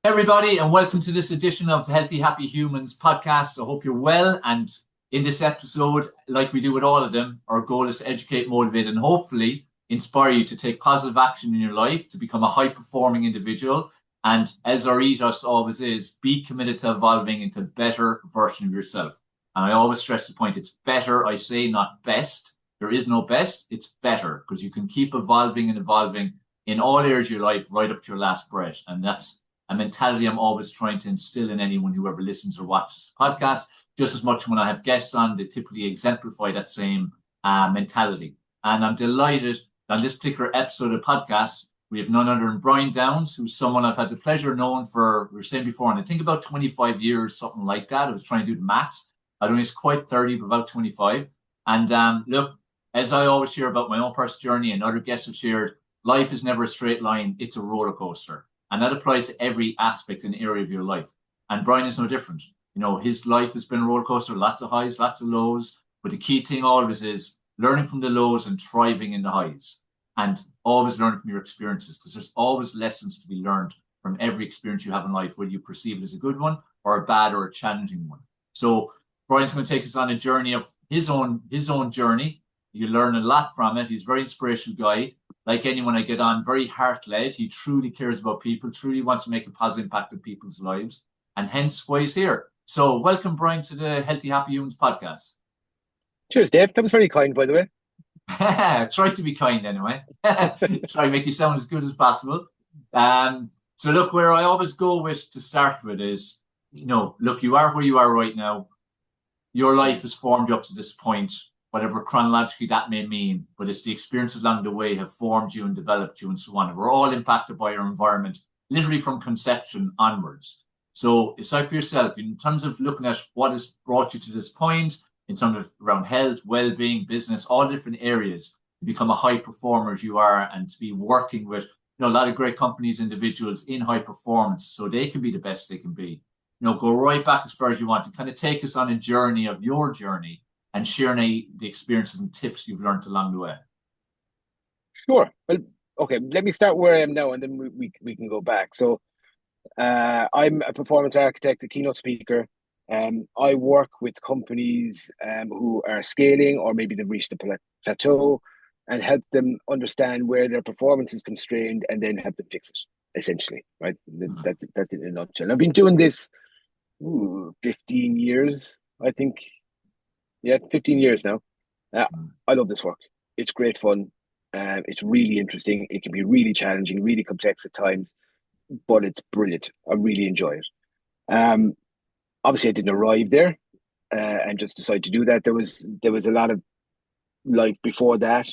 Everybody, and welcome to this edition of the Healthy Happy Humans podcast. I hope you're well. And in this episode, like we do with all of them, our goal is to educate, motivate, and hopefully inspire you to take positive action in your life to become a high performing individual. And as our ethos always is, be committed to evolving into a better version of yourself. And I always stress the point, it's better, I say, not best. There is no best, it's better because you can keep evolving and evolving in all areas of your life right up to your last breath. And that's a mentality I'm always trying to instill in anyone who ever listens or watches the podcast. Just as much when I have guests on, they typically exemplify that same mentality. And I'm delighted on this particular episode of the podcast, we have none other than Brian Downs, who's someone I've had the pleasure of knowing for, we were saying before, and I think about 25 years, something like that. I was trying to do the maths. I don't know, he's quite 30, but about 25. And look, as I always share about my own personal journey and other guests have shared, life is never a straight line. It's a roller coaster. And that applies to every aspect and area of your life. And Brian is no different. You know, his life has been a roller coaster, lots of highs, lots of lows. But the key thing always is learning from the lows and thriving in the highs. And always learn from your experiences, because there's always lessons to be learned from every experience you have in life, whether you perceive it as a good one or a bad or a challenging one. So Brian's going to take us on a journey of his own journey. You learn a lot from it. He's a very inspirational guy. Like anyone I get on, very heart-led. He truly cares about people, truly wants to make a positive impact in people's lives, and hence why he's here. So welcome, Brian, to the Healthy Happy Humans podcast. Cheers, Dave. That was very kind, by the way. Try to be kind anyway. Try to make you sound as good as possible. So look, where I always go with to start with is, look, you are where you are right now. Your life has formed you up to this point, whatever chronologically that may mean, but it's the experiences along the way have formed you and developed you and so on. And we're all impacted by our environment, literally from conception onwards. So decide for yourself in terms of looking at what has brought you to this point, in terms of around health, well-being, business, all different areas, to become a high performer as you are and to be working with a lot of great companies, individuals in high performance so they can be the best they can be. Go right back as far as you want to kind of take us on a journey of your journey and share the experiences and tips you've learned along the way. Sure. Well, okay, let me start where I am now and then we can go back. So I'm a performance architect, a keynote speaker. I work with companies who are scaling or maybe they've reached a plateau and help them understand where their performance is constrained and then help them fix it, essentially, right? That's in a nutshell. I've been doing this 15 years, I think. Yeah, 15 years now. I love this work. It's great fun. It's really interesting. It can be really challenging, really complex at times, but it's brilliant. I really enjoy it. Um, Obviously, I didn't arrive there and just decide to do that. There was a lot of life before that.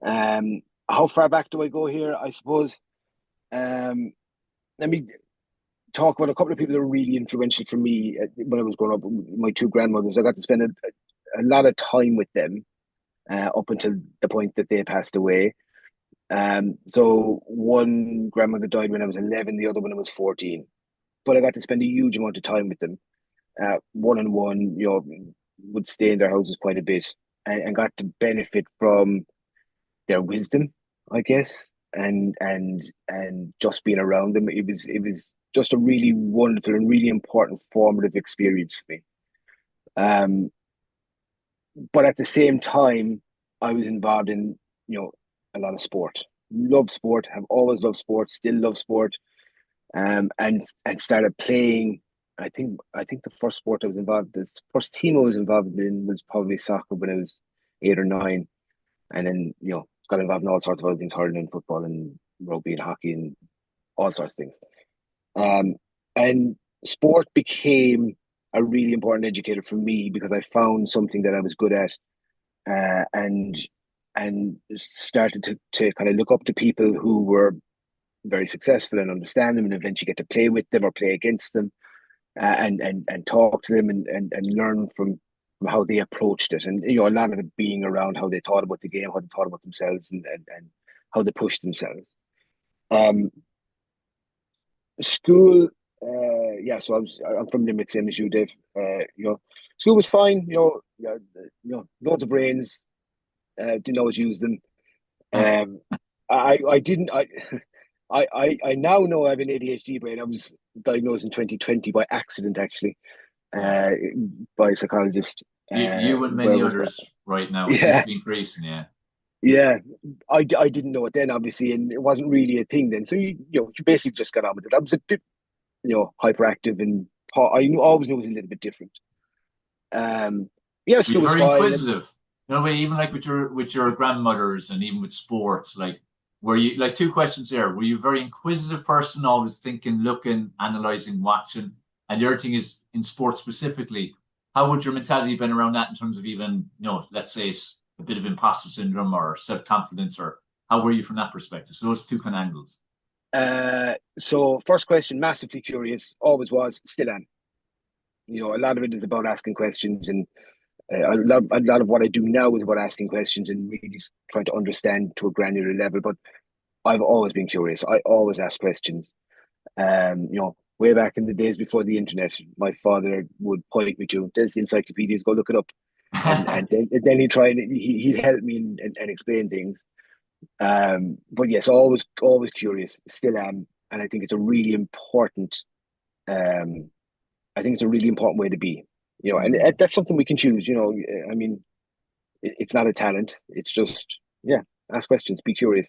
How far back do I go here? I suppose. Um, Let me talk about a couple of people that were really influential for me when I was growing up. My two grandmothers. I got to spend a lot of time with them up until the point that they passed away. So one grandmother died when I was 11, the other when I was 14. But I got to spend a huge amount of time with them, one on one. Would stay in their houses quite a bit, and got to benefit from their wisdom, I guess, and just being around them. It was just a really wonderful and really important formative experience for me. Um, but at the same time, I was involved in a lot of sport. Love sport. Have always loved sport. Still love sport. And started playing. I think the first sport I was involved, the first team I was involved in was probably soccer when I was 8 or 9, and then got involved in all sorts of other things, hurling and football and rugby and hockey and all sorts of things. Um, and sport became a really important educator for me because I found something that I was good at, and started to kind of look up to people who were very successful and understand them and eventually get to play with them or play against them, and talk to them and learn from how they approached it, and a lot of it being around how they thought about the game, how they thought about themselves, and how they pushed themselves. Um, School, yeah. So I'm from Limerick, same as you, Dave. School was fine. Yeah, loads of brains. Didn't always use them. Um, I didn't. I now know I have an ADHD brain. I was diagnosed in 2020 by accident, actually, Yeah. uh, by a psychologist. You and Where many was that? others right now. It seems to Yeah, be increasing. Yeah. yeah. I didn't know it then, obviously, and it wasn't really a thing then. So you basically just got on with it. I was a bit, hyperactive, and always knew it was a little bit different. Um, yeah, You're school was very fine. inquisitive. You know, even like with your grandmothers and even with sports, like were you like two questions there? Were you a very inquisitive person, always thinking, looking, analyzing, watching? And the other thing is in sports specifically, how would your mentality been around that in terms of even, let's say a bit of imposter syndrome or self-confidence, or how were you from that perspective? So those two kind of angles. So first question, massively curious, always was, still am. A lot of it is about asking questions, and a lot of what I do now is about asking questions and really trying to understand to a granular level. But I've always been curious. I always ask questions. Way back in the days before the internet, my father would point me to there's the encyclopedias, go look it up, and then he'd help me and explain things. But yes, always curious, still am, and I think it's a really important. Um, I think it's a really important way to be. And Mm. that's something we can choose. I mean, it's not a talent. It's just, yeah, ask questions, be curious,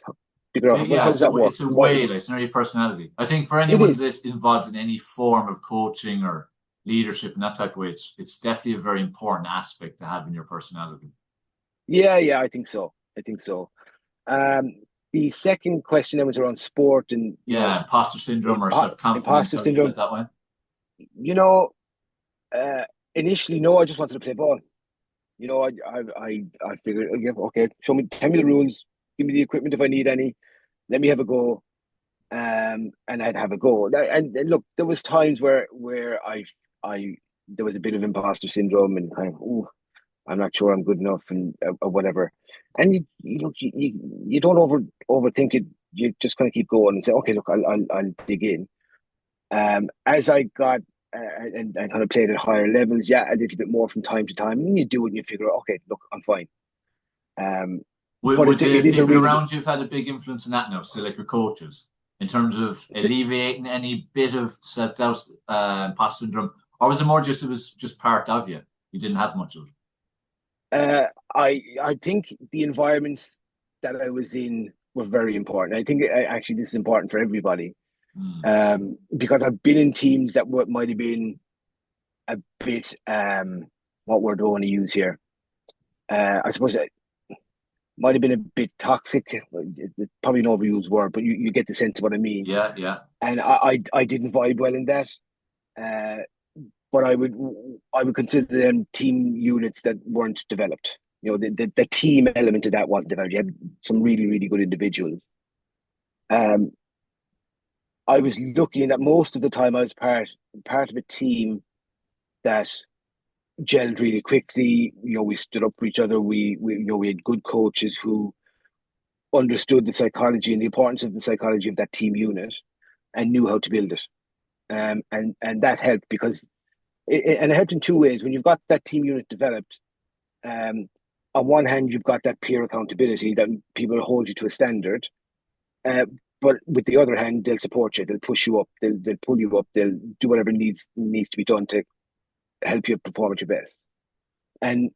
figure out Yeah, how does it's a that work. it's a way, like it's not your personality. I think for It anyone is. that's involved in any form of coaching or leadership in that type of way, it's definitely a very important aspect to have in your personality. Yeah, yeah, I think so. I think so. Um, the second question then was around sport and Yeah, imposter syndrome or self-confidence, imposter how you feel it syndrome. that way. You know, uh, Initially, no, I just wanted to play ball. I figured, yeah, okay, tell me the rules, give me the equipment if I need any, let me have a go, and I'd have a go. And look, there was times where I there was a bit of imposter syndrome and kind of, oh, I'm not sure I'm good enough and or whatever. And you don't overthink it. You just kind of keep going and say, okay, look, I'll dig in. As I got and kind of played at higher levels, yeah, a little bit more from time to time, and you do it and you figure, okay, look, I'm fine. Um, Would, but would the it is a people really around you have had a big influence in that now? So like your coaches, in terms of it's a, alleviating any bit of self-doubt, imposter syndrome, or was it more just it was just part of you? You didn't have much of it. uh, I think the environments that I was in were very important. I think actually this is important for everybody, Mm. because I've been in teams that might have been a bit what word do I want to use here? I suppose it might have been a bit toxic. Probably an overused word, but you get the sense of what I mean. Yeah, yeah. And I didn't vibe well in that. Uh, but I would consider them team units that weren't developed. The team element of that wasn't developed. You had some really really good individuals. Um, I was lucky in that most of the time I was part of a team that gelled really quickly. We stood up for each other. We had good coaches who understood the psychology and the importance of the psychology of that team unit and knew how to build it. And that helped because it helped in two ways. When you've got that team unit developed, um, on one hand, you've got that peer accountability that people hold you to a standard. Uh, but with the other hand, they'll support you. They'll push you up. They'll pull you up. They'll do whatever needs to be done to help you perform at your best. And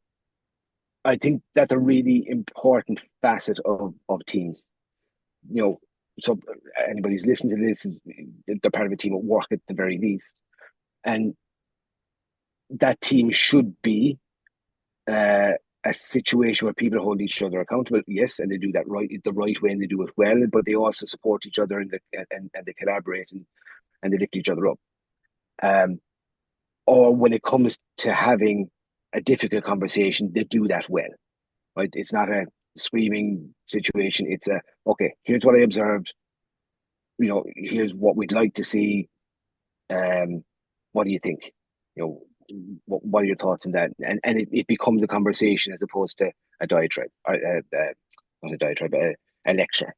I think that's a really important facet of teams. You know, so anybody who's listening to this, they're part of a team at work at the very least, and that team should be uh, a situation where people hold each other accountable. Yes, and they do that the right way, and they do it well. But they also support each other and they collaborate and they lift each other up. Um, or when it comes to having a difficult conversation, they do that well. Right? It's not a screaming situation. It's a okay. Here's what I observed. Here's what we'd like to see. Um, what do you think? You know, what are your thoughts on that? And it becomes a conversation as opposed to a diatribe, or, not a diatribe, but a lecture.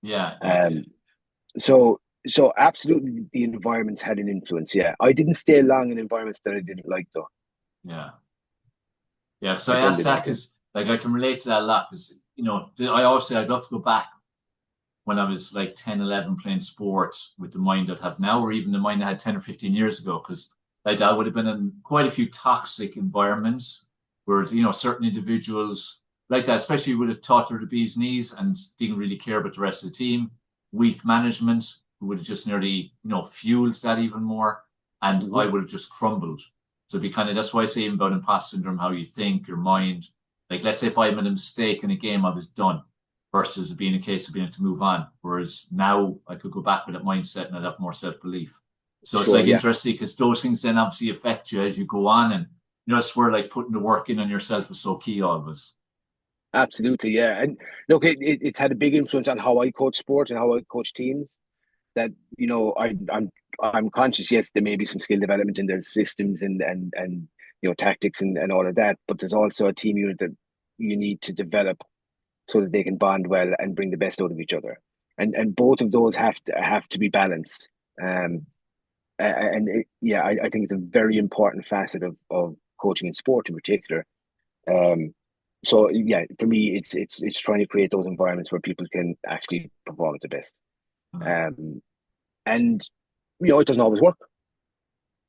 Yeah, yeah, Um, so absolutely, the environments had an influence. Yeah, I didn't stay long in environments that I didn't like, though. yeah. Yeah, so I I tend asked to that not. Yeah. because like I can relate to that a lot because I always say I'd love to go back when I was like 10, 11 playing sports with the mind I'd have now, or even the mind I had 10 or 15 years ago. Because like I would have been in quite a few toxic environments where, certain individuals like that, especially would have taught her the bee's knees and didn't really care about the rest of the team. Weak management who would have just nearly, fueled that even more. And Hmm. I would have just crumbled. So it'd be kind of, that's why I say even about imposter syndrome, how you think, your mind. Like, let's say if I made a mistake in a game, I was done versus it being a case of being able to move on. Whereas now I could go back with that mindset and I'd have more self belief. So it's Sure, like yeah, interesting because those things then obviously affect you as you go on. And that's where like putting the work in on yourself is so key always. absolutely, yeah. And look, it's had a big influence on how I coach sport and how I coach teams. That I'm conscious. Yes, there may be some skill development in their systems and tactics and all of that, but there's also a team unit that you need to develop so that they can bond well and bring the best out of each other. And both of those have to be balanced. Um, yeah, I think it's a very important facet of coaching in sport in particular. Um, so yeah, for me, it's trying to create those environments where people can actually perform at the best. Mm. Um, and it doesn't always work.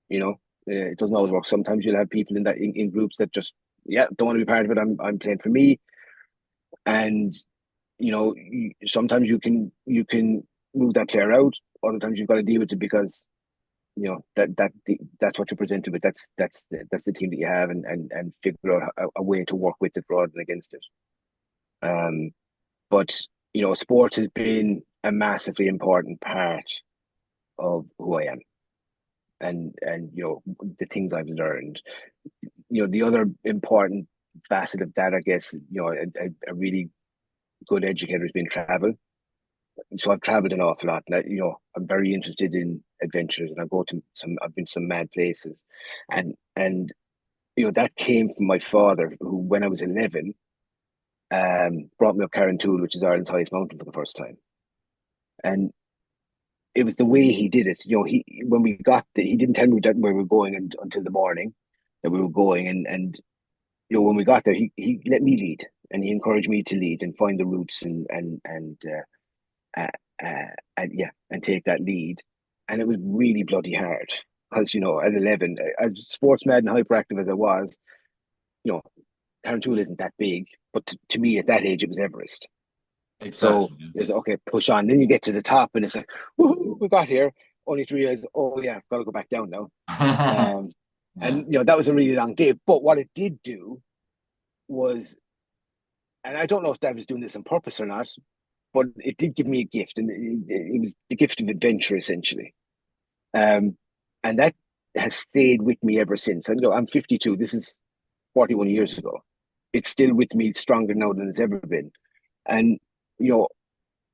You know, it doesn't always work. Sometimes you'll have people in groups that just don't want to be part of it. I'm playing for me, and sometimes you can move that player out. Other times you've got to deal with it because that's what you're presented with. That's the team that you have, and figure out a way to work with it rather than against it. Um, but sports has been a massively important part of who I am, and the things I've learned. The other important facet of that, I guess, a really good educator has been travel. So I've traveled an awful lot, and I'm very interested in adventures, and I've been to some mad places, and that came from my father, who when I was 11, brought me up Tool, which is Ireland's highest mountain, for the first time, and it was the way he did it. He when we got there, he didn't tell me that where we were going until the morning that we were going, and when we got there, he let me lead, and he encouraged me to lead and find the routes uh, and take that lead. And it was really bloody hard because at 11, as sports mad and hyperactive as I was, you know Carrauntoohil isn't that big, but to me at that age it was Everest. So Exactly. Yeah. it's okay, push on. Then you get to the top, and it's like, woohoo, we got here. Only to realize, oh yeah, I've got to go back down now. Um, Yeah. and that was a really long day. But what it did do was, and I don't know if Dad was doing this on purpose or not, but it did give me a gift, and it was the gift of adventure essentially. Um, and that has stayed with me ever since. And I'm 52. This is 41 years ago. It's still with me, stronger now than it's ever been. And you know,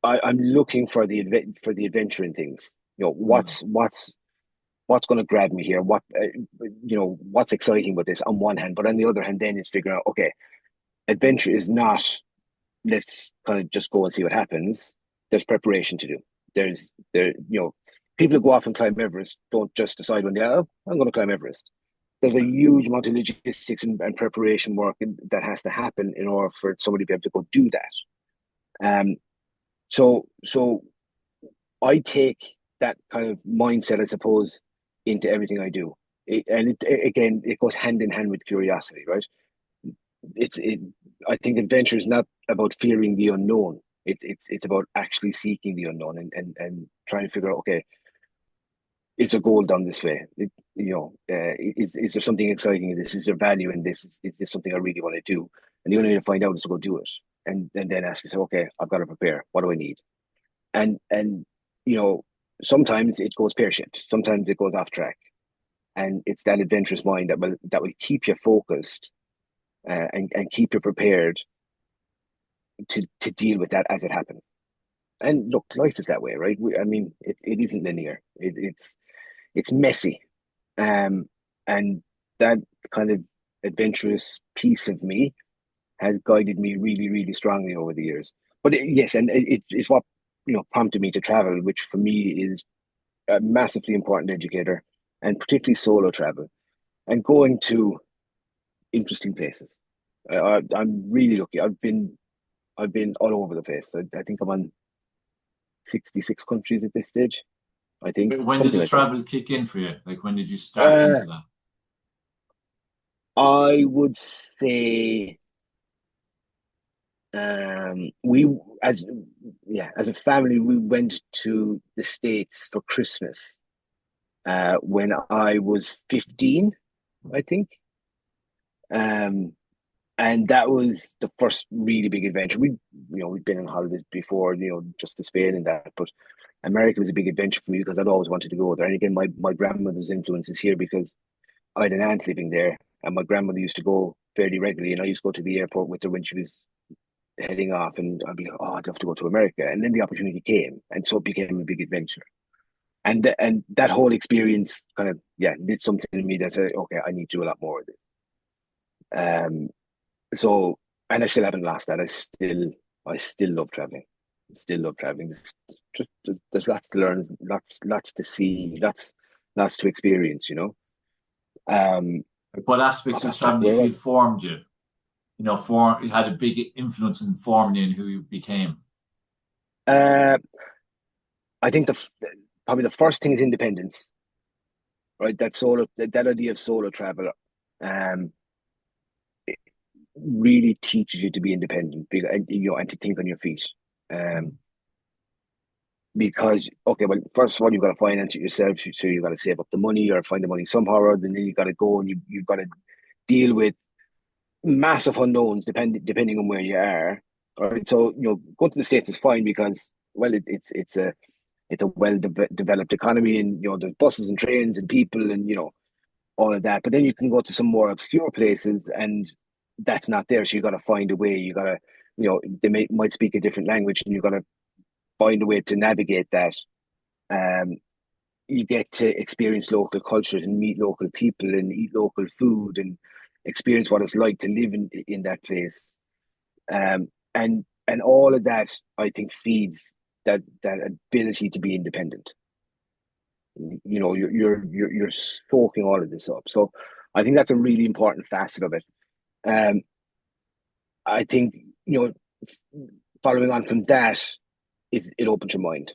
I'm looking for the adventure in things. Mm. What's going to grab me here? What's exciting about this on one hand, but on the other hand, then it's figuring out, okay, adventure is not, let's kind of just go and see what happens. There's preparation to do. People who go off and climb Everest don't just decide one day, oh, I'm going to climb Everest. There's a huge amount of logistics and preparation work that has to happen in order for somebody to be able to go do that. Um, so I take that kind of mindset, I suppose, into everything I do. Again, it goes hand in hand with curiosity, right? It's it. I think adventure is not about fearing the unknown. It's about actually seeking the unknown and trying to figure out, okay, is there gold down this way? Is there something exciting in this? Is there value in this? Is this something I really want to do? And the only way to find out is to go do it, and then ask yourself, okay, I've got to prepare. What do I need? And you know sometimes it goes pear shaped, sometimes it goes off track, and it's that adventurous mind that will keep you focused, and keep you prepared to deal with that as it happens. And look, life is that way, right? I mean, it isn't linear. It's messy, um and that kind of adventurous piece of me has guided me really, really strongly over the years. But yes, and it's what prompted me to travel, which for me is a massively important educator, and particularly solo travel and going to interesting places. I'm really lucky. I've been all over the place. I think I'm on 66 countries at this stage, I think, When did something the like that. travel kick in for you? Like when did you start Uh, into that? I would say we as as a family we went to the States for Christmas when I was 15, I think. Um, and that was the first really big adventure. We'd been on holidays before, just to Spain and that, but America was a big adventure for me because I'd always wanted to go there. And again, my grandmother's influence is here because I had an aunt living there, and my grandmother used to go fairly regularly, and I used to go to the airport with her when she was heading off, and I'd be like, oh, I'd love to go to America, and then the opportunity came, and so it became a big adventure. And that whole experience kind of did something to me that said, okay, I need to do a lot more of this. Um, so and I still haven't lost that. I still love traveling. Still love traveling. There's lots to learn, lots to see, lots to experience. Um, Like what aspects of travel do you where feel was formed you? It had a big influence in forming you and who you became. I think probably the first thing is independence, right? That idea of solo travel, um, really teaches you to be independent, and to think on your feet. Um, because okay, well, first of all, you've got to finance it yourself, so you've got to save up the money or find the money somehow, or other, and then you got to go and you've got to deal with massive unknowns depending on where you are. All right, so going to the States is fine because well, it's a developed economy, and there's buses and trains and people and all of that. But then you can go to some more obscure places, and that's not there. So you got to find a way. You got to, they might speak a different language, and you got to find a way to navigate that. Um, you get to experience local cultures and meet local people and eat local food and experience what it's like to live in that place. And all of that, I think, feeds that ability to be independent. You're soaking all of this up. So I think that's a really important facet of it. Um, I think following on from that is it opens your mind.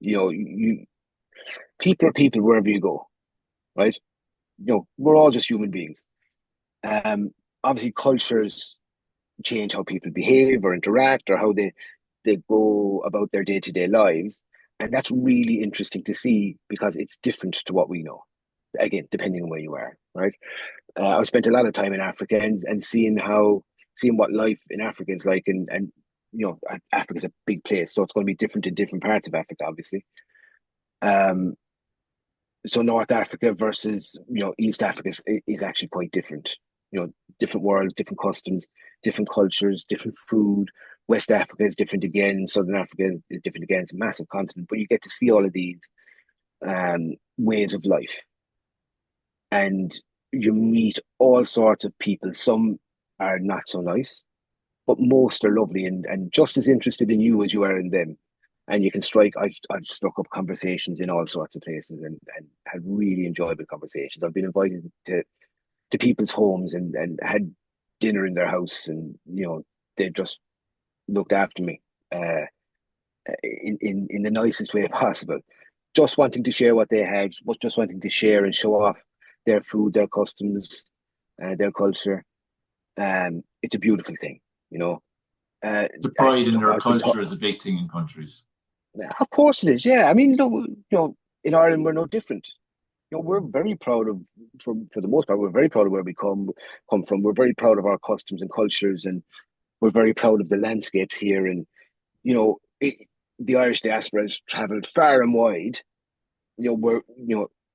You people are people wherever you go, right? We're all just human beings. Um, Obviously, cultures change how people behave or interact or how they go about their day-to-day lives, and that's really interesting to see because it's different to what we know. Again, depending on where you are, right? I've spent a lot of time in Africa and seeing what life in Africa is like, and Africa's a big place, so it's going to be different in different parts of Africa, obviously. Um, so North Africa versus East Africa is actually quite different. Different worlds, different customs, different cultures, different food. West Africa is different again. Southern Africa is different again. It's a massive continent, but you get to see all of these ways of life, and you meet all sorts of people. Some are not so nice, but most are lovely and just as interested in you as you are in them. And you can I've struck up conversations in all sorts of places and had really enjoyable conversations. I've been invited to people's homes and had dinner in their house, and they just looked after me in the nicest way possible. Just wanting to share what they had, was just wanting to share and show off their food, their customs, their culture. It's a beautiful thing, you know. The pride in Look, their I've been culture taught. is a big thing in countries. Of course it is. Yeah, I mean, look, in Ireland we're no different. We're very proud of, for the most part, we're very proud of where we come from. We're very proud of our customs and cultures, and we're very proud of the landscapes here. And you know, it, the Irish diaspora has travelled far and wide. We're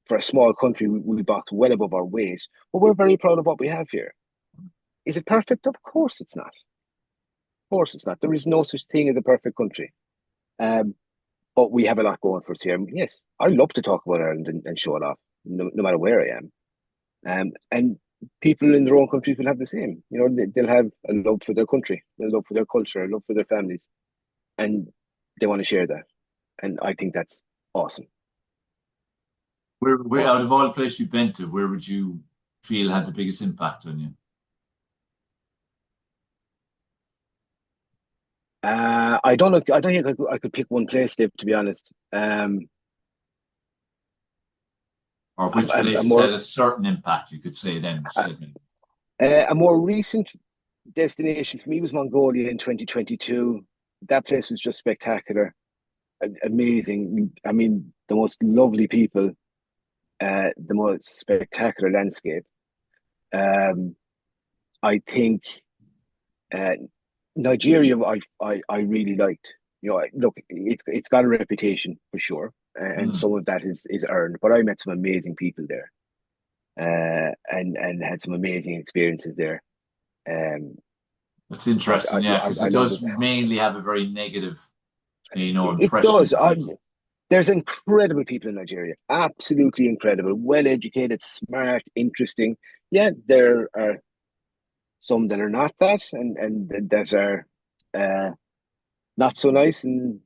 for a small country, we box well above our weight, but we're very proud of what we have here. Is it perfect? Of course it's not. Of course it's not. There is no such thing as a perfect country. Um, but we have a lot going for us here. Yes, I love to talk about Ireland and show it off, no matter where I am. And people in their own countries will have the same. They'll have a love for their country, a love for their culture, a love for their families, and they want to share that. And I think that's awesome. Where out Awesome. of all the places you've been to, where would you feel had the biggest impact on you? I don't know. I don't think I could pick one place, Dave, to be honest. Or which A places had more a certain impact, you could say then, a, Sydney. a more recent destination for me was Mongolia in 2022. That place was just spectacular, amazing. I mean, the most lovely people, the most spectacular landscape. Um, I think uh, Nigeria, I really liked. You know, look, it's got a reputation for sure, and Mm. some of that is earned. But I met some amazing people there, and had some amazing experiences there. Um, It's interesting, yeah, because I it love it. does mainly have a very negative, It impression does. for people. There's incredible people in Nigeria, absolutely incredible, well educated, smart, interesting. Yeah, there are some that are not that, and that are uh, not so nice and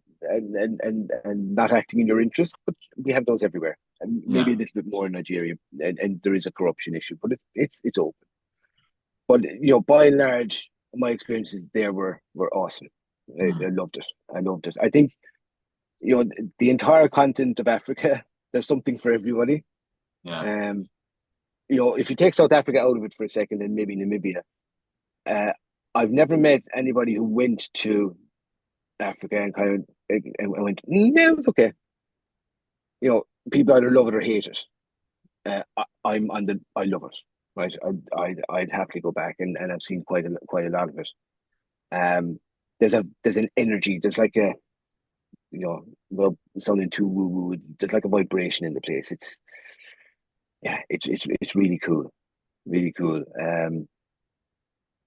not acting in your interest. But we have those everywhere, and maybe Yeah, a little bit more in Nigeria. And there is a corruption issue, but it's open. But by and large, my experiences there were awesome. I mm. loved it. I loved it. I think the entire continent of Africa. There's something for everybody. Yeah, Um, if you take South Africa out of it for a second, and maybe Namibia, uh, I've never met anybody who went to Africa and kind of and went, no, it's okay. People either love it or hate it. I love it. Right, I'd happily go back, and I've seen quite a lot of it. There's an energy. There's like a well, sounding too woo woo. There's like a vibration in the place. It's really cool, really cool.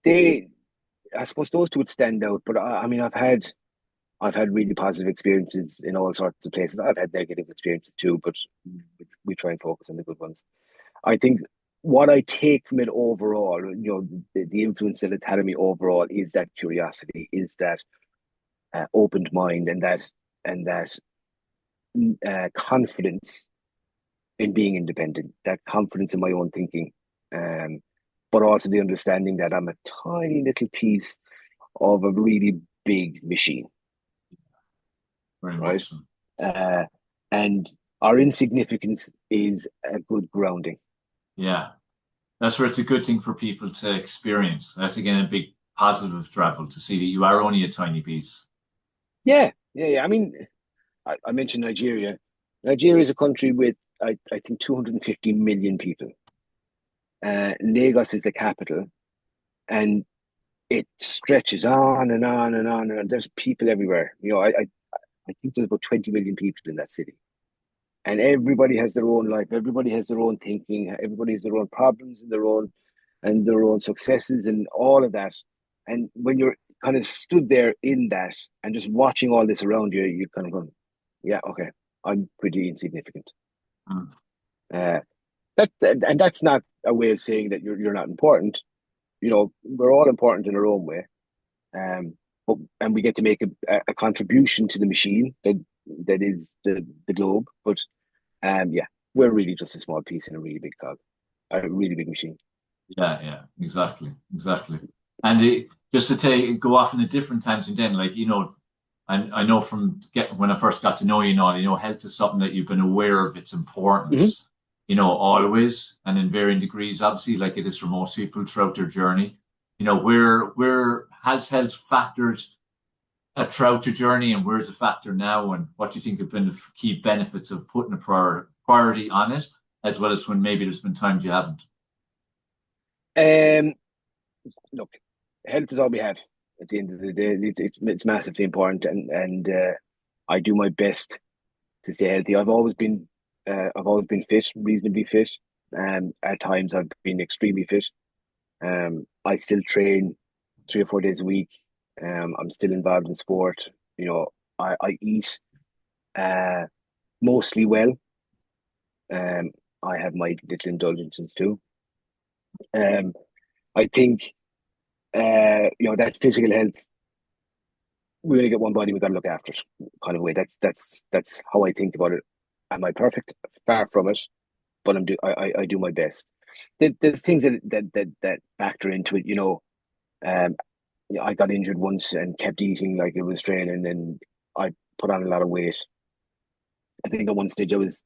They, I suppose those two would stand out, but I mean, I've had really positive experiences in all sorts of places. I've had negative experiences too, but we try and focus on the good ones. I think what I take from it overall, the influence that it's had on me overall is that curiosity, is that opened mind, and that confidence in being independent, that confidence in my own thinking, um, but also the understanding that I'm a tiny little piece of a really big machine, very right? much so. Uh, and our insignificance is a good grounding. Yeah, that's where it's a good thing for people to experience. That's again a big positive of travel to see that you are only a tiny piece. Yeah, yeah, yeah. I mean, I mentioned Nigeria. Nigeria is a country with, I think, 250 million people. Lagos is the capital, and it stretches on and on and on and on. There's people everywhere. I think there's about 20 million people in that city. And everybody has their own life. Everybody has their own thinking. Everybody has their own problems and their own successes and all of that. And when you're kind of stood there in that and just watching all this around you, you kind of go, yeah, okay, I'm pretty insignificant. Mm. Uh, and that's not a way of saying that you're not important. We're all important in our own way. Um, and we get to make a contribution to the machine that is the globe. But yeah, we're really just a small piece in a really big cog, a really big machine. Yeah, yeah, exactly, exactly. And just to go off in a different tangent, then, like I know from when I first got to know you, health is something that you've been aware of its Hmm. importance, always and in varying degrees, obviously, like it is for most people throughout their journey. Where has health factored throughout your journey, and where's a factor now, and what do you think have been the key benefits of putting a priority on it, as well as when maybe there's been times you haven't? Um, Look, health is all we have. At the end of the day, it's massively important, and I do my best to stay healthy. I've always been fit, reasonably fit. At times I've been extremely fit. I still train 3 or 4 days a week. I'm still involved in sport. I eat uh, mostly well. Um, I have my little indulgences too. Um, I think that physical health. We only get one body. We got to look after it, kind of way. That's how I think about it. Am I perfect? Far from it, but I do my best. There's things that factor into it. Um, I got injured once and kept eating like it was training, and I put on a lot of weight. I think at one stage I was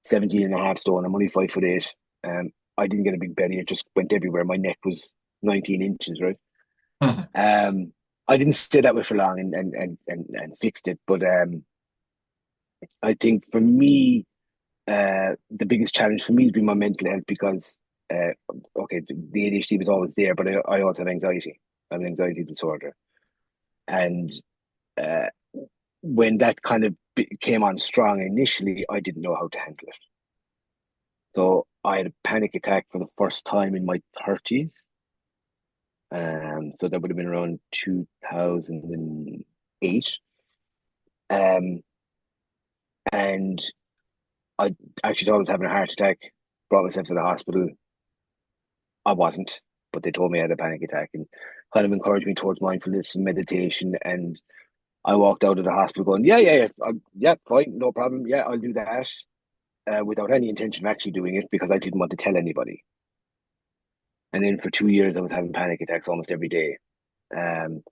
17 and a half stone. I'm only 5'8". I didn't get a big belly. It just went everywhere. My neck was 19 inches, right? I didn't stay that way for long and fixed it. But I think for me, the biggest challenge for me has been my mental health because, uh, okay, the ADHD was always there, but I also have anxiety. I have an anxiety disorder. And uh, when that kind of came on strong initially, I didn't know how to handle it. So I had a panic attack for the first time in my 30s. So that would have been around 2008. Um, and I actually thought I was having a heart attack, brought myself to the hospital. I wasn't, but they told me I had a panic attack and kind of encouraged me towards mindfulness and meditation. And I walked out of the hospital going, yeah, fine, no problem. Yeah, I'll do that. Without any intention of actually doing it because I didn't want to tell anybody. And then for 2 years, I was having panic attacks almost every day. Um,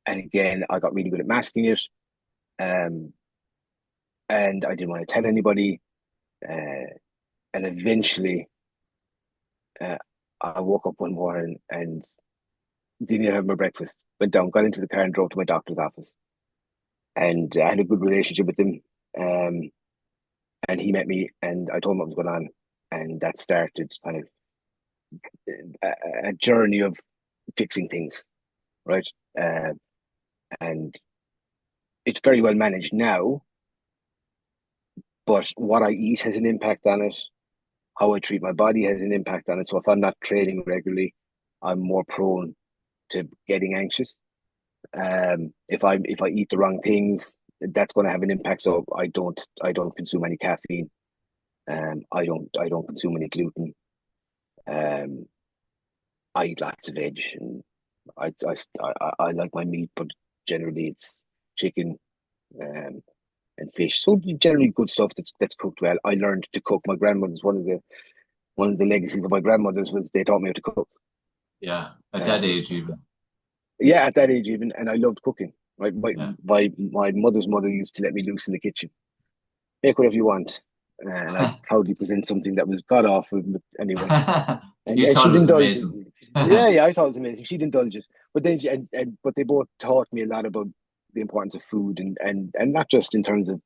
and again, I got really good at masking it. Um, and I didn't want to tell anybody. Uh, and eventually, uh, I woke up one morning and didn't even have my breakfast. Went down, got into the car, and drove to my doctor's office. And I had a good relationship with him. Um, and he met me, and I told him what was going on. And that started kind of a journey of fixing things, right? Uh, and it's very well managed now, but what I eat has an impact on it. How I treat my body has an impact on it. So if I'm not training regularly, I'm more prone to getting anxious. If I eat the wrong things, that's going to have an impact. So I don't consume any caffeine. I don't consume any gluten. Um, I eat lots of veg, and I like my meat, but generally it's chicken, um, and fish. So generally good stuff that's cooked well. I learned to cook. My grandmother's one of the legacies of my grandmothers was they taught me how to cook. Yeah, at that Um, age even. yeah, at that age even, and I loved cooking. Right, Yeah. my mother's mother used to let me loose in the kitchen, make whatever you want, and I'd proudly present something that was god awful anyway. And You and thought it she'd was indulge. amazing. Yeah, I thought it was amazing. She'd indulge it, but then but they both taught me a lot about the importance of food and not just in terms of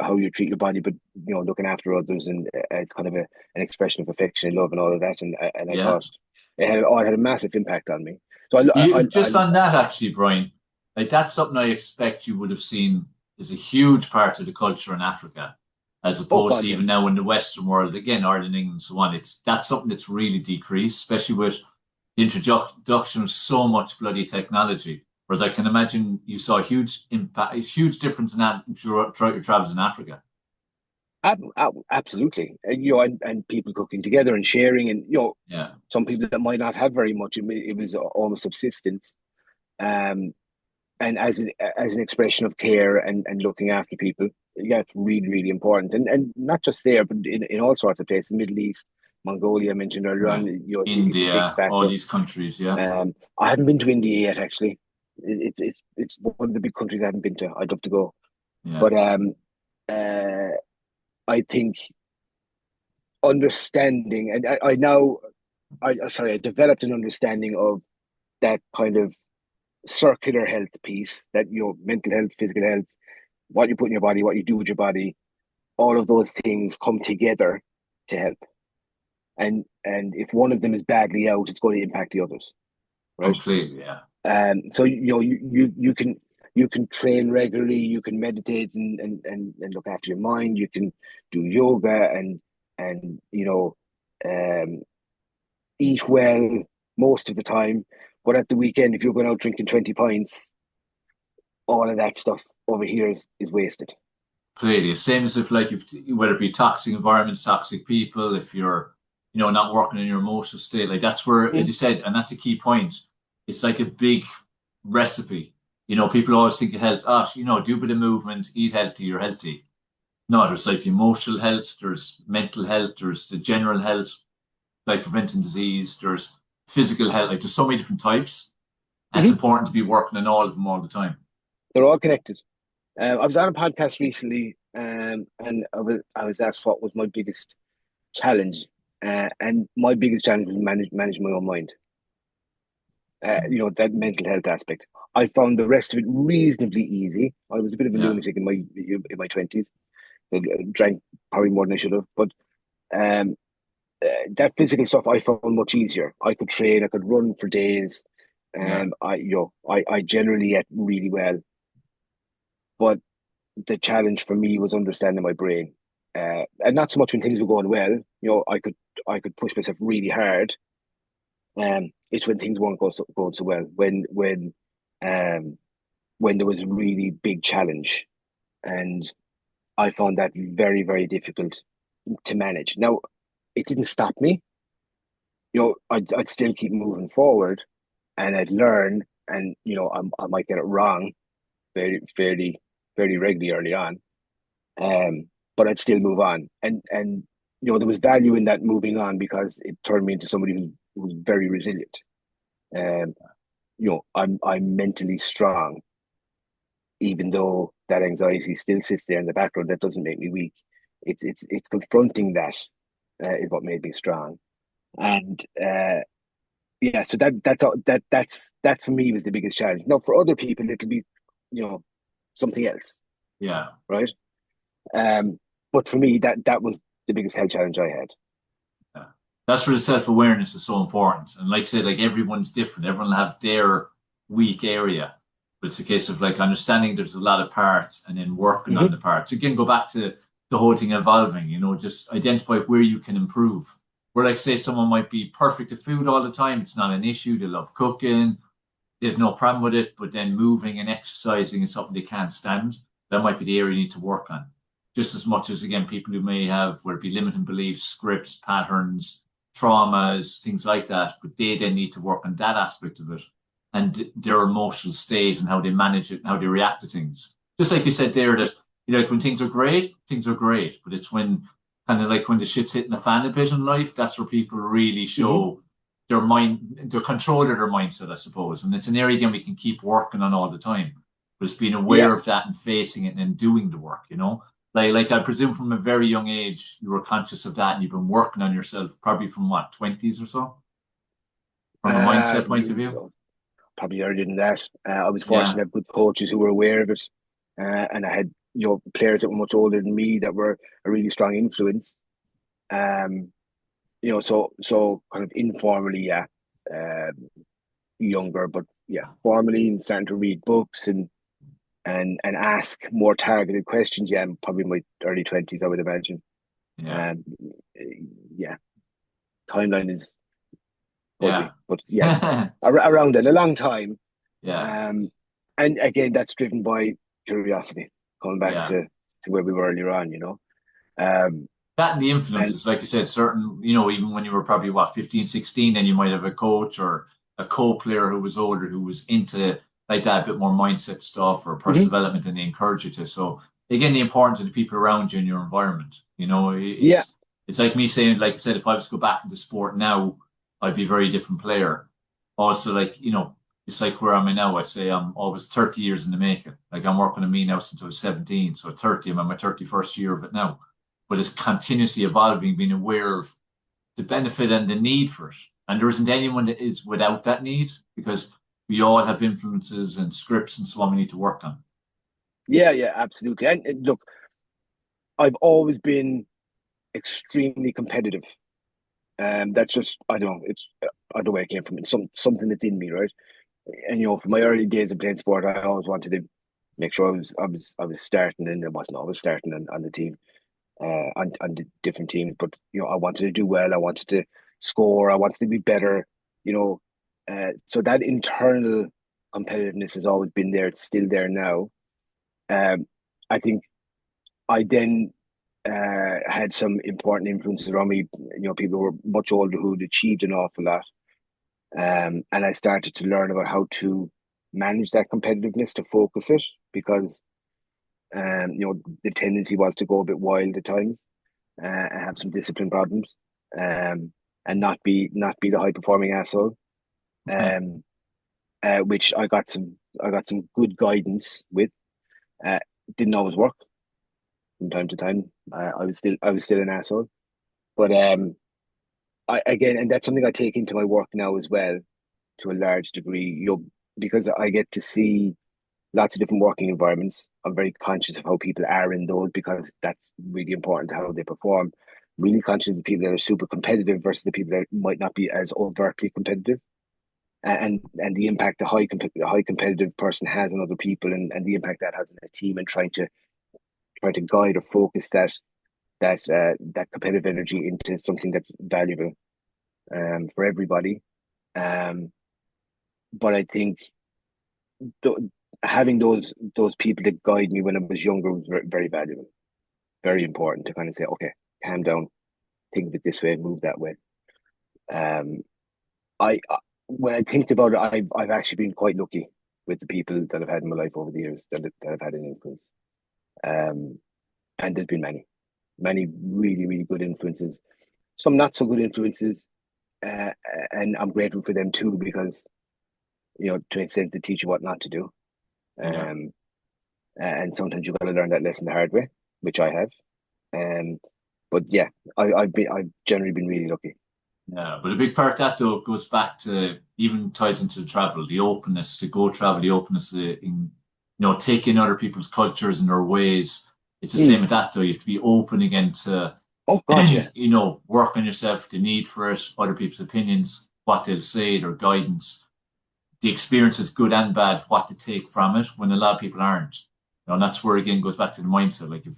how you treat your body, but looking after others, and it's kind of an expression of affection and love and all of that. And I Yeah. thought it had a massive impact on me. So I You just on that actually, Brian, like that's something I expect you would have seen is a huge part of the culture in Africa, as oh opposed to God, even yes. now in the Western world, again, Ireland, England, and so on. That's something that's really decreased, especially with the introduction of so much bloody technology. Whereas I can imagine you saw a huge impact, a huge difference in that throughout your travels in Africa. Absolutely. And people cooking together and sharing, and Yeah. some people that might not have very much. It was almost subsistence. Um, and as an expression of care and looking after people, yeah, it's really really important, and not just there, but in all sorts of places, Middle East, Mongolia, I mentioned earlier on. Yeah. It's a big India, all factor. these countries, yeah. I haven't been to India yet, actually. It's one of the big countries I haven't been to. I'd love to go, Yeah. but uh, I think understanding, and I now, I developed an understanding of that kind of circular health piece, that mental health, physical health, what you put in your body, what you do with your body, all of those things come together to help. And if one of them is badly out, it's going to impact the others, right? Completely, yeah. So you can train regularly, you can meditate and look after your mind, you can do yoga and um, eat well most of the time. But at the weekend, if you're going out drinking 20 pints, all of that stuff over here is wasted. Completely. Same as if like if whether it be toxic environments, toxic people, if you're, not working in your emotional state, like that's where, as Mm. you said, and that's a key point. It's like a big recipe. People always think of health, do a bit of movement, eat healthy, you're healthy. No, there's like emotional health, there's mental health, there's the general health, like preventing disease, there's physical health, like there's so many different types. And it's Hmm. important to be working on all of them all the time. They're all connected. I was on a podcast recently, and I was asked what was my biggest challenge, and my biggest challenge was managing my own mind. Mm. That mental health aspect. I found the rest of it reasonably easy. I was a bit of a Yeah, lunatic in my 20s. So drank probably more than I should have, but um, that physical stuff I found much easier. I could train, I could run for days. yeah, I generally ate really well, but the challenge for me was understanding my brain, and not so much when things were going well. I could push myself really hard. It's when things weren't going so well. Um, when there was a really big challenge, and I found that very, very difficult to manage. Now, it didn't stop me. I'd still keep moving forward, and I'd learn, and I might get it wrong very, fairly, fairly regularly early on. But I'd still move on, and there was value in that moving on because it turned me into somebody who was very resilient. Um, I'm mentally strong, even though that anxiety still sits there in the background. That doesn't make me weak. It's confronting that is what made me strong. And yeah, so that for me was the biggest challenge. Now for other people, it'll be you know something else, yeah. right? Um, but for me, that was the biggest health challenge I had. Yeah. That's where the self-awareness is so important. And like I said, like everyone's different. Everyone will have their weak area. But it's a case of like understanding there's a lot of parts and then working on Hmm. the parts. Again, go back to the whole thing evolving, just identify where you can improve. Where like say someone might be perfect at food all the time, it's not an issue. They love cooking, they have no problem with it, but then moving and exercising is something they can't stand. That might be the area you need to work on. Just as much as, again, people who may have, whether it be limiting beliefs, scripts, patterns, traumas, things like that, but they then need to work on that aspect of it and their emotional state and how they manage it and how they react to things. Just like you said there, that, like when things are great, but it's when kind of like when the shit's hitting the fan a bit in life, that's where people really Hmm. show their control of their mindset, I suppose. And it's an area again we can keep working on all the time. But it's being Yeah. aware of that and facing it and then doing the work. Like I presume from a very young age you were conscious of that and you've been working on yourself probably from what, 20s or so? From a mindset point of view? Probably earlier than that. I was fortunate to Yeah. have good coaches who were aware of it, and I had players that were much older than me that were a really strong influence. Um, so kind of informally, yeah, younger, but yeah, formally and starting to read books and ask more targeted questions. Yeah, probably my early 20s, I would imagine. Yeah. Um, yeah, timeline is Yeah. fuzzy, but yeah, around it, a long time. Yeah. Um, and again, that's driven by curiosity, coming back Yeah. to where we were earlier on, Um, That and the and influences, like you said, certain, even when you were probably what, 15, 16, then you might have a coach or a co-player who was older who was into like that, a bit more mindset stuff or personal mhm, development and they encourage you to. So again, the importance of the people around you in your environment. yeah, It's like me saying, like I said, if I was to go back into sport now, I'd be a very different player. Also, like, it's like where I'm in now, I say I'm always 30 years in the making. Like I'm working on me now since I was 17. So 30, I'm in my 31st year of it now, but it's continuously evolving, being aware of the benefit and the need for it. And there isn't anyone that is without that need because we all have influences and scripts and so on we need to work on. yeah, absolutely. And look, I've always been extremely competitive. That's just I don't know. It's I don't know where it came from. It's something that's in me, right? And from my early days of playing sport, I always wanted to make sure I was starting, and I wasn't always starting on the team, on the different teams. But I wanted to do well. I wanted to score. I wanted to be better. You know, so that internal competitiveness has always been there. It's still there now. Um, I think I then had some important influences around me. People who were much older who'd achieved an awful lot. And I started to learn about how to manage that competitiveness, to focus it, because the tendency was to go a bit wild at times, and have some discipline problems, and not be the high performing asshole. Um, which I got some good guidance with. Uh, didn't always work from time to time. I was still an asshole, but I again, and that's something I take into my work now as well to a large degree. Because I get to see lots of different working environments. I'm very conscious of how people are in those because that's really important to how they perform. Really conscious of the people that are super competitive versus the people that might not be as overtly competitive, and the impact the high competitive person has on other people, and the impact that has on a team, and try to guide or focus that competitive energy into something that's valuable for everybody. Um, but I think th- having those people to guide me when I was younger was very valuable, very important to kind of say, okay, calm down, think of it this way, move that way. Um, I when I think about it, I've actually been quite lucky with the people that I've had in my life over the years that have had an influence. Um, and there's been many really good influences. Some not so good influences, uh, and I'm grateful for them too because to an extent they teach you what not to do. Yeah. Um, and sometimes you've got to learn that lesson the hard way, which I have. Um, but yeah, I've generally been really lucky. Yeah, but a big part of that though goes back to even ties into the travel, the openness to go travel, the openness to take in other people's cultures and their ways. It's the same Mm. with that though. You have to be open again to Oh God, yeah, work on yourself, the need for it, other people's opinions, what they'll say, their guidance, the experiences, good and bad, what to take from it when a lot of people aren't. And that's where again goes back to the mindset. Like if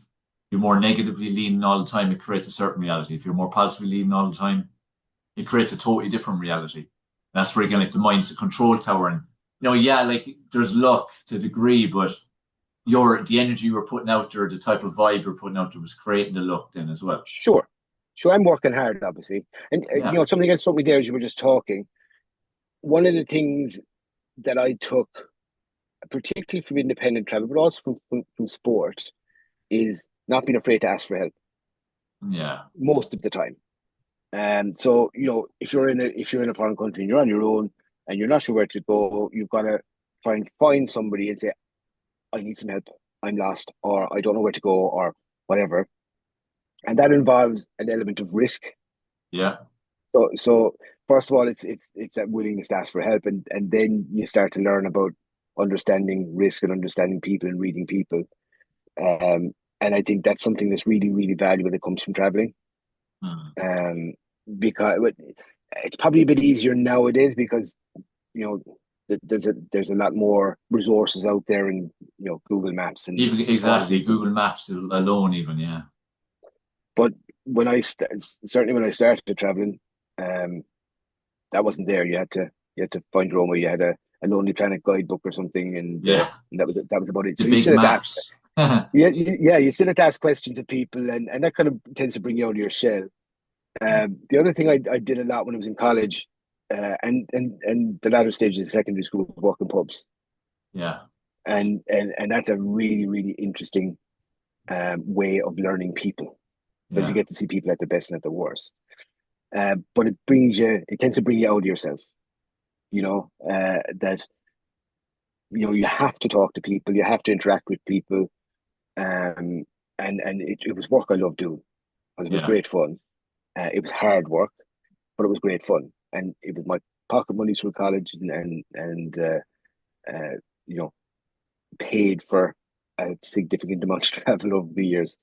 you're more negatively leaning all the time, it creates a certain reality. If you're more positively leaning all the time, it creates a totally different reality. That's where again, like the mind's a control tower, and yeah, like there's luck to a degree, but the energy you were putting out there, the type of vibe you're putting out there was creating the luck then as well. sure, sure. I'm working hard, obviously, and Yeah, something else struck me there as you were just talking. One of the things that I took, particularly from independent travel, but also from sport, is not being afraid to ask for help yeah, most of the time. So if you're in a foreign country and you're on your own and you're not sure where to go, you've got to try and find somebody and say, "I need some help. I'm lost, or I don't know where to go, or whatever." And that involves an element of risk. yeah, So first of all, it's that willingness to ask for help, and then you start to learn about understanding risk and understanding people and reading people. Um, and I think that's something that's really valuable that comes from traveling. mm, Um, because it's probably a bit easier nowadays because you know there's a lot more resources out there, and Google Maps even and all of exactly these things. Google Maps alone, even yeah, But certainly when I started traveling, um, that wasn't there. You had to find your own way. You had a Lonely Planet guidebook or something, yeah, and that was about it. the So you big still had to ask. maps. Yeah, you still have to ask questions of people, and that kind of tends to bring you out of your shell. Yeah, The other thing I did a lot when I was in college, and the latter stages of secondary school, was work in pubs, yeah, and that's a really interesting way of learning people because you yeah, get to see people at their best and at their worst. But it tends to bring you out of yourself. That you have to talk to people, you have to interact with people, um, and it was work I loved doing. It was yeah, great fun. It was hard work, but it was great fun, and it was my pocket money through college, and you know paid for a significant amount of travel over the years.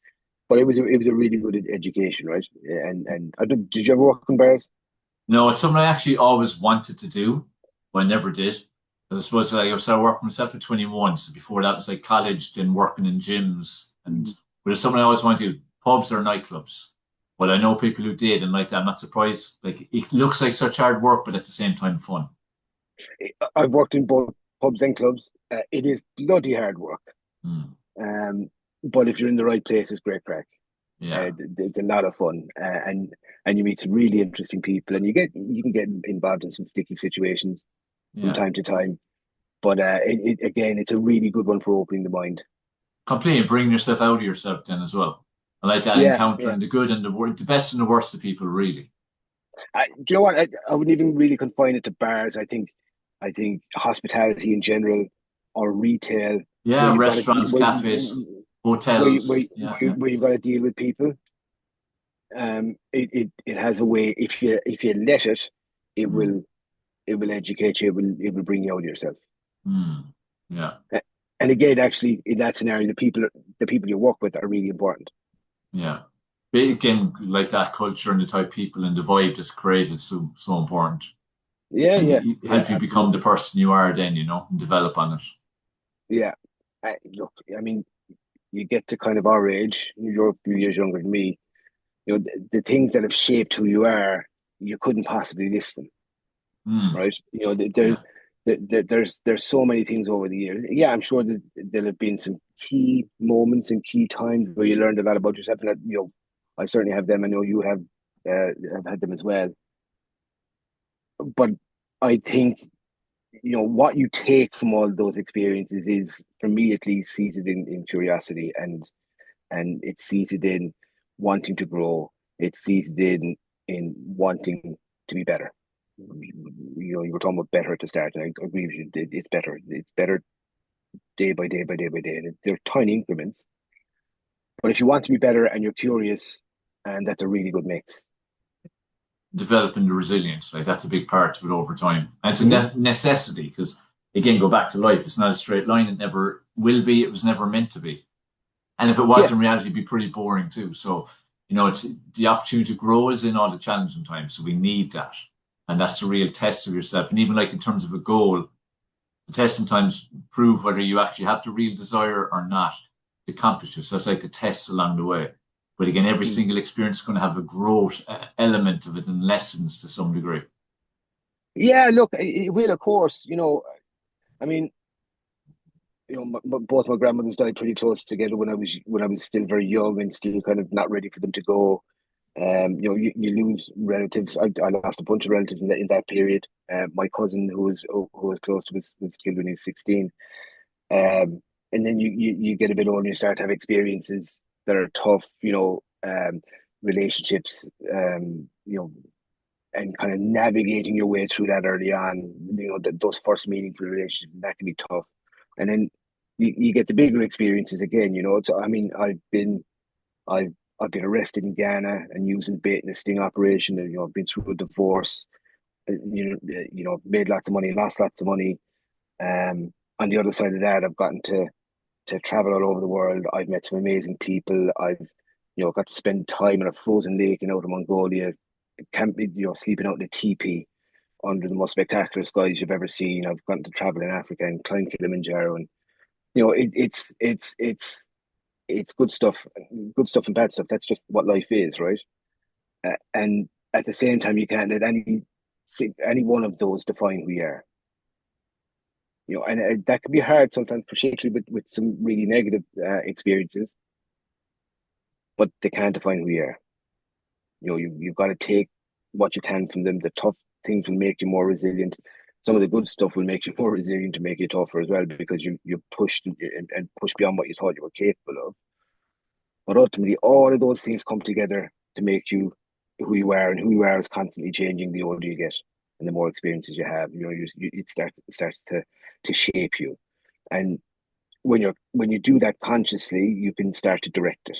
But it was a really good education, right? And did you ever work in bars? No, it's something I actually always wanted to do, but I never did. Because I suppose like I started working myself at 21, so before that was like college, then working in gyms, but it's something I always wanted to do. Pubs or nightclubs. But I know people who did, and like that, I'm not surprised. Like it looks like such hard work, but at the same time fun. I've worked in both pubs and clubs. It is bloody hard work. Hmm. Um, but if you're in the right place, it's great crack. Yeah, It's a lot of fun, and you meet some really interesting people, and you can get involved in some sticky situations from yeah. time to time. But again, it's a really good one for opening the mind. Completely bringing yourself out of yourself then as well. I like that Yeah. encountering the good and the best and the worst of people, really. Do you know what? I wouldn't even really confine it to bars. I think I think hospitality in general, or retail, where Yeah, you've got to restaurants, cafes, hotels. Yeah, yeah. where you've got to deal with people. It has a way. If you let it, it Mm, will it will educate you. It will bring you out of yourself. mm, yeah, A- And again, actually, in that scenario, the people you work with are really important. yeah. But again, like that culture and the type of people and the vibe that's created is so important. Yeah, And yeah, yeah, help you become the absolutely. person you are then, and develop on it. Yeah. Look, I mean, you get to kind of our age. You're a few years younger than me. The things that have shaped who you are, you couldn't possibly list them, Mm, right? yeah. There's so many things over the years. Yeah, I'm sure that there have been some key moments and key times where you learned a lot about yourself, and that, I certainly have them. I know you have had them as well. But I think what you take from all those experiences is, for me at least, seated in curiosity, and it's seated in wanting to grow. It's seated in wanting to be better. You were talking about better at the start, and I agree with you. It's better. It's better day by day by day by day. And they're tiny increments. But if you want to be better and you're curious, and that's a really good mix. Developing the resilience, like that's a big part of it over time. And it's a Hmm. necessity because, again, go back to life. It's not a straight line. It never will be. It was never meant to be. And if it was Yeah, in reality, it'd be pretty boring too. So, it's the opportunity to grow is in all the challenging times. So we need that. And that's the real test of yourself. And even like in terms of a goal, the test sometimes prove whether you actually have the real desire or not to accomplish it. So that's like the tests along the way. But again, every mm. single experience is going to have a growth element of it and lessons to some degree. Yeah. Look, it will, of course. I mean, both my grandmothers died pretty close together when I was still very young and still kind of not ready for them to go. You lose relatives. I lost a bunch of relatives in that period. My cousin, who was close to, was killed when he was 16. And then you get a bit older, and you start to have experiences that are tough. Relationships. And kind of navigating your way through that early on. Those first meaningful relationships, that can be tough. And then you get the bigger experiences again. So I mean, I've I've been arrested in Ghana and using bait in a sting operation, and I've been through a divorce. Made lots of money, lost lots of money. On the other side of that, I've gotten to travel all over the world. I've met some amazing people. I've got to spend time in a frozen lake in outer Mongolia, sleeping out in a teepee under the most spectacular skies you've ever seen. I've gotten to travel in Africa and climb Kilimanjaro, and it's good stuff and bad stuff. That's just what life is, right? And at the same time, you can't let any one of those define who you are. And that can be hard sometimes, particularly with some really negative experiences. But they can't define who you are. You've got to take what you can from them. The tough things will make you more resilient. Some of the good stuff will make you more resilient to make you tougher as well, because you pushed and pushed beyond what you thought you were capable of. But ultimately, all of those things come together to make you who you are, and who you are is constantly changing the older you get and the more experiences you have. It starts to shape you, and when you do that consciously, you can start to direct it,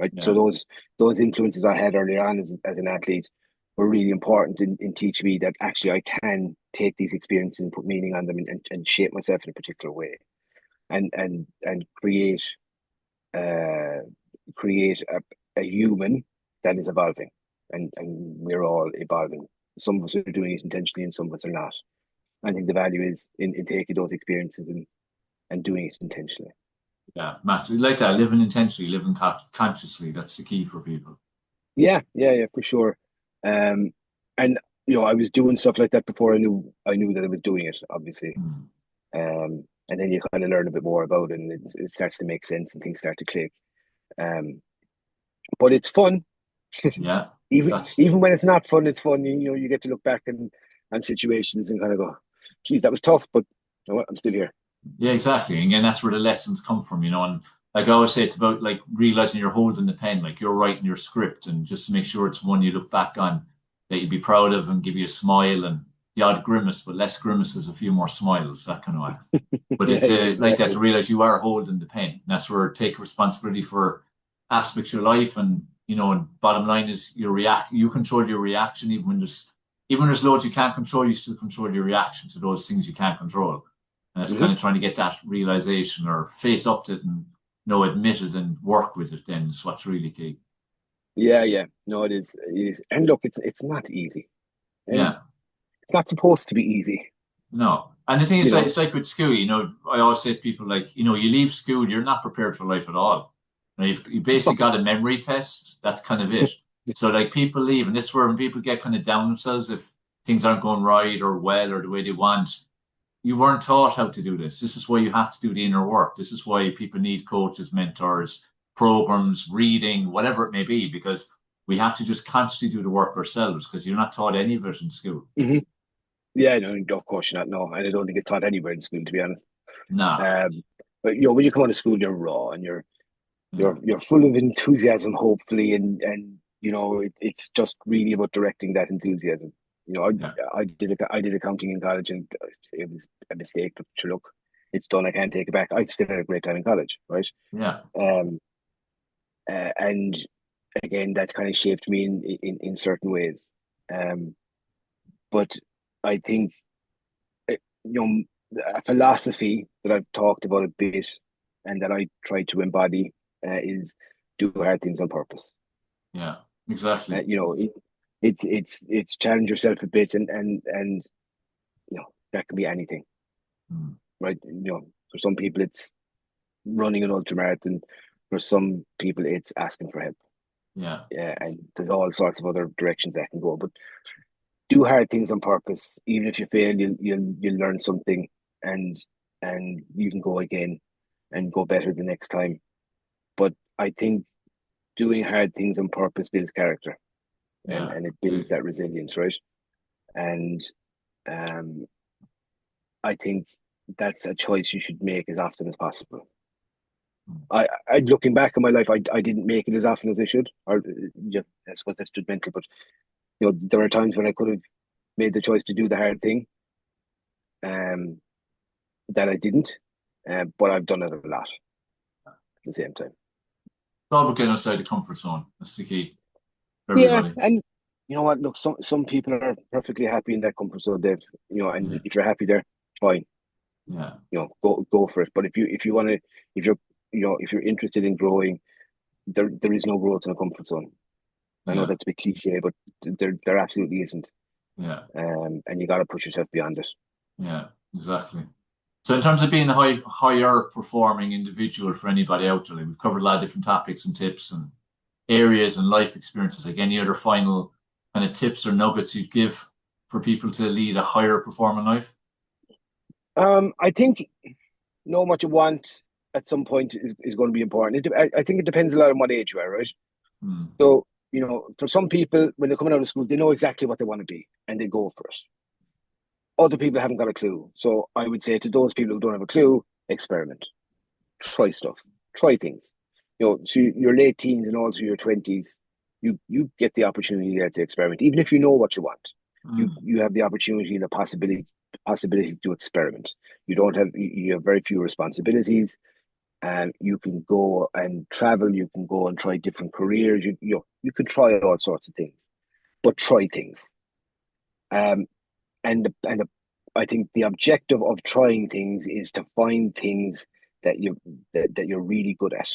right? So Yeah. those influences I had earlier on as an athlete were really important in teaching me that actually I can take these experiences and put meaning on them, and shape myself in a particular way, and uh, create a human that is evolving, and we're all evolving. Some of us are doing it intentionally, and some of us are not. I think the value is in taking those experiences and doing it intentionally. Yeah, massively like that. Living intentionally, living consciously. That's the key for people. Yeah, yeah, yeah, for sure. Um, and I was doing stuff like that before I knew that I was doing it, obviously. Mm. And then you kind of learn a bit more about it, and it starts to make sense, and things start to click. Um, but it's fun. Yeah, even that's even when it's not fun, it's fun. You get to look back on situations and kind of go, geez, that was tough, but you know what, I'm still here. yeah, exactly. And again, that's where the lessons come from. And like I always say, it's about like realizing you're holding the pen, like you're writing your script, and just to make sure it's one you look back on that you'd be proud of and give you a smile and the odd grimace, but less grimaces, a few more smiles, that kind of way. But Yeah, it's yeah, like that exactly. to realize you are holding the pen. And that's where take responsibility for aspects of your life. And and bottom line is you control your reaction even when there's loads you can't control, you still control your reaction to those things you can't control. And it's kind Hmm. of trying to get that realization or face up to it and admit it and work with it then is what's really key. Yeah, yeah. No, it is. It is. And look, it's not easy, and Yeah. it's not supposed to be easy. No. And the thing You is, like, know. it's like with school, I always say to people, like, you leave school, you're not prepared for life at all. You basically got a memory test. That's kind of it. So, like, people leave, and this is where when people get kind of down themselves if things aren't going right or well or the way they want. You weren't taught how to do this. This is why you have to do the inner work. This is why people need coaches, mentors, programs, reading, whatever it may be, because we have to just consciously do the work ourselves because you're not taught any of it in school. Hmm. Yeah, no, of course not. No, and I don't think it's taught anywhere in school, to be honest. Nah. But when you come out of school, you're raw and Yeah. you're full of enthusiasm, hopefully, and it's just really about directing that enthusiasm. Yeah. I did accounting in college, and it was a mistake. But sure, look, it's done. I can't take it back. I still had a great time in college, right? Yeah. Um, and again, that kind of shaped me in certain ways. Um, but I think a philosophy that I've talked about a bit and that I try to embody is do hard things on purpose. Yeah. Exactly. It's challenge yourself a bit, and that can be anything, Mm. right? For some people it's running an ultramarathon. For some people it's asking for help. Yeah. Yeah, and there's all sorts of other directions that can go. But do hard things on purpose. Even if you fail, you'll learn something, and you can go again and go better the next time. But I think doing hard things on purpose builds character, Yeah. and it builds that resilience, right? And um, I think that's a choice you should make as often as possible. I looking back on my life, I didn't make it as often as I should, or yeah, I suppose that's judgmental. But there are times when I could have made the choice to do the hard thing, um, that I didn't, but I've done it a lot at the same time. It's all about getting outside the comfort zone. That's the key for Yeah, everybody. and you know what? Look, some people are perfectly happy in that comfort zone, Dave. And Yeah. if you're happy there, fine. Yeah. Go for it. But if you want to, if you're if you're interested in growing, there is no growth in a comfort zone. I know Yeah. that's a bit cliche, but there absolutely isn't. Yeah. And you got to push yourself beyond it. Yeah. Exactly. So in terms of being a higher performing individual for anybody out there, like we've covered a lot of different topics and tips and areas and life experiences. Like any other final kind of tips or nuggets you'd give for people to lead a higher performing life? I think know what you want at some point is going to be important. I think it depends a lot on what age you are, right? Hmm. So, for some people, when they're coming out of school, they know exactly what they want to be and they go for it. Other people haven't got a clue. So I would say to those people who don't have a clue, experiment, try stuff, try things. So your late teens and also your 20s, you get the opportunity there to experiment. Even if you know what you want, Hmm. you have the opportunity and the possibility to experiment. You have very few responsibilities, and you can go and travel. You can go and try different careers. You can try all sorts of things, but try things. Um, and I think the objective of trying things is to find things that you're really good at,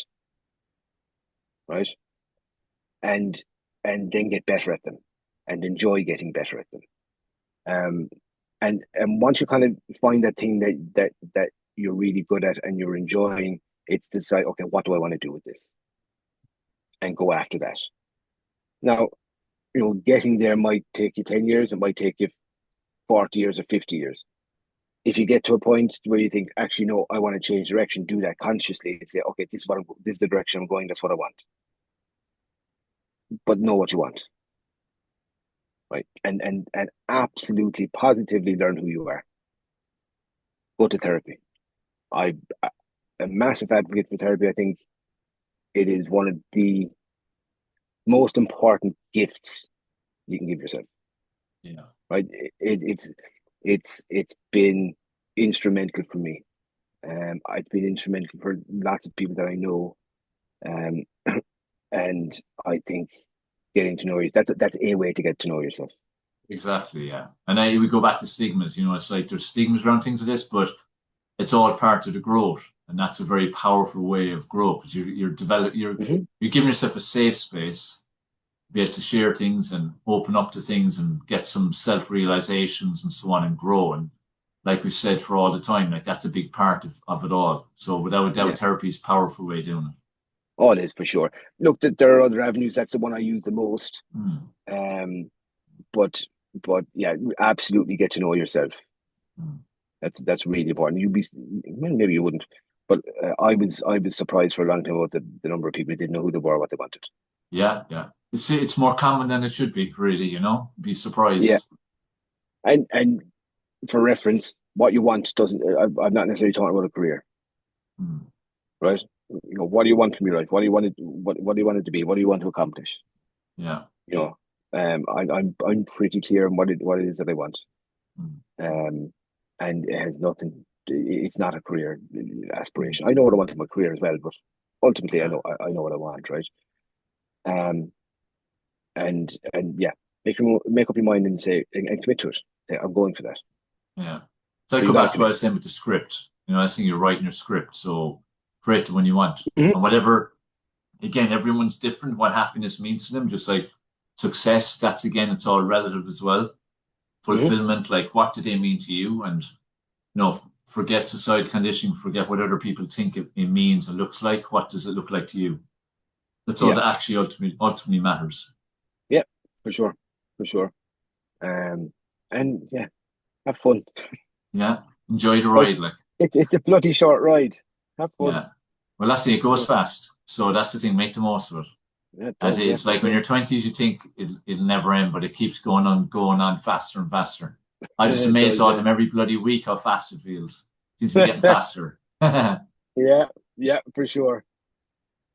right? And then get better at them, and enjoy getting better at them. Um, and once you kind of find that thing that you're really good at and you're enjoying, it's to decide, okay, what do I want to do with this, and go after that. Now, getting there might take you 10 years, it might take you 40 years or 50 years. If you get to a point where you think, actually, no, I want to change direction, do that consciously and say, okay, this is the direction I'm going. That's what I want. But know what you want, right? And absolutely, positively learn who you are. Go to therapy. I'm a massive advocate for therapy. I think it is one of the most important gifts you can give yourself, Yeah. right? It's it's been instrumental for me. It's been instrumental for lots of people that I know. Um, and I think getting to know you, that's a way to get to know yourself. Exactly, yeah. And I we go back to stigmas, it's like there's stigmas around things like this, but it's all part of the growth. And that's a very powerful way of growth because Hmm. you're giving yourself a safe space to be able to share things and open up to things and get some self-realizations and so on and grow. And like we said for all the time, like that's a big part of it all. So without a doubt, Yeah. therapy is a powerful way of doing Oh, it is for sure. Look, there are other avenues. That's the one I use the most. it. Mm, Um, but yeah, absolutely get to know yourself. mm. That's really important. Well, maybe you wouldn't, but I was surprised for a long time about the number of people who didn't know who they were, what they wanted. Yeah, yeah. It's more common than it should be, really, Be Yeah, surprised. and for reference, what you want doesn't. I'm not necessarily talking about a career, Mm, right? What do you want from your life? What do you want it? What do you want it to be? What do you want to accomplish? yeah. You know, I'm pretty clear on what it is that I want. Mm, Um, and it has nothing. It's not a career aspiration. I know what I want in my career as well, but ultimately, I yeah, know I know what I want, right? Um, and yeah, make up your mind and say and commit to it. Say, I'm going for that. yeah. So I But you go got to back to what I commit. was saying with the script. I think you're writing your script, so create the one you want. Hmm. And whatever, again, everyone's different, what happiness means to them, just like success, that's again, it's all relative as well. Hmm. Fulfillment, like what do they mean to you? And forget society conditioning, forget what other people think it means and looks like. What does it look like to you? That's all Yeah, that actually ultimately matters. yeah, for sure, for sure. Um, and yeah, have fun. Yeah. Enjoy the Right, ride, like. it's a bloody short ride. Have fun. Yeah. Well, that's it. It goes Yeah, fast. So that's the thing. Make the most of it. yeah, it As does. it Yeah, is, for like when sure. you're 20s, you think it'll never end, but it keeps going on faster and faster. I'm just It amazed does. all the Yeah. time, every bloody week, how fast it feels. Seems to be getting faster. Yeah, yeah, for sure.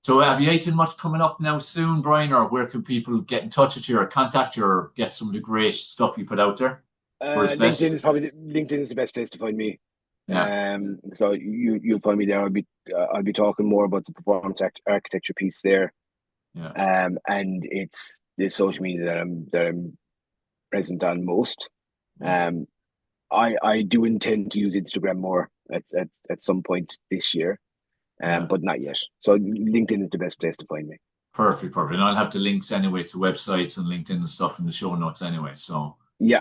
So have you anything much coming up now soon, Brian, or where can people get in touch with you or contact you or get some of the great stuff you put out there? Where's best? LinkedIn is the best place to find me. Yeah, So you'll find me there. I'll be talking more about the performance architecture piece there. yeah, And it's the social media that I'm present on most. yeah, Um, I do intend to use Instagram more at some point this year. yeah. But not yet. So LinkedIn is the best place to find me. Perfect, perfect. And I'll have the links anyway to websites and LinkedIn and stuff in the show notes anyway. Yeah,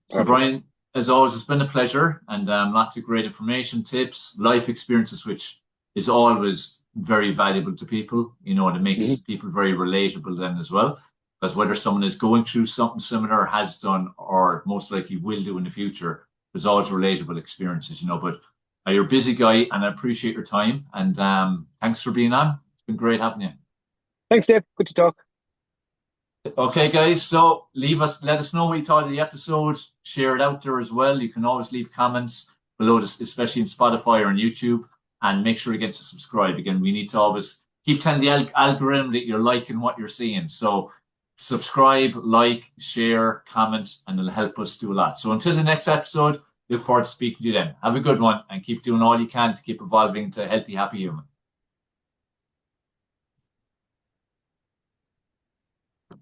So perfect. Brian, as always, it's been a pleasure and lots of great information, tips, life experiences, which is always very valuable to people. And it makes Hmm. people very relatable then as well. Because whether someone is going through something similar, has done, or most likely will do in the future, there's always relatable experiences. But you're a busy guy and I appreciate your time. And thanks for being on. It's been great having you. Thanks, Dave. Good to talk. Okay, guys. So let us know what you thought of the episode. Share it out there as well. You can always leave comments below this, especially in Spotify or on YouTube, and make sure again to subscribe. Again, we need to always keep telling the algorithm that you're liking what you're seeing. So subscribe, like, share, comment, and it'll help us do a lot. So until the next episode, look forward to speaking to you then. Have a good one and keep doing all you can to keep evolving to a healthy, happy human.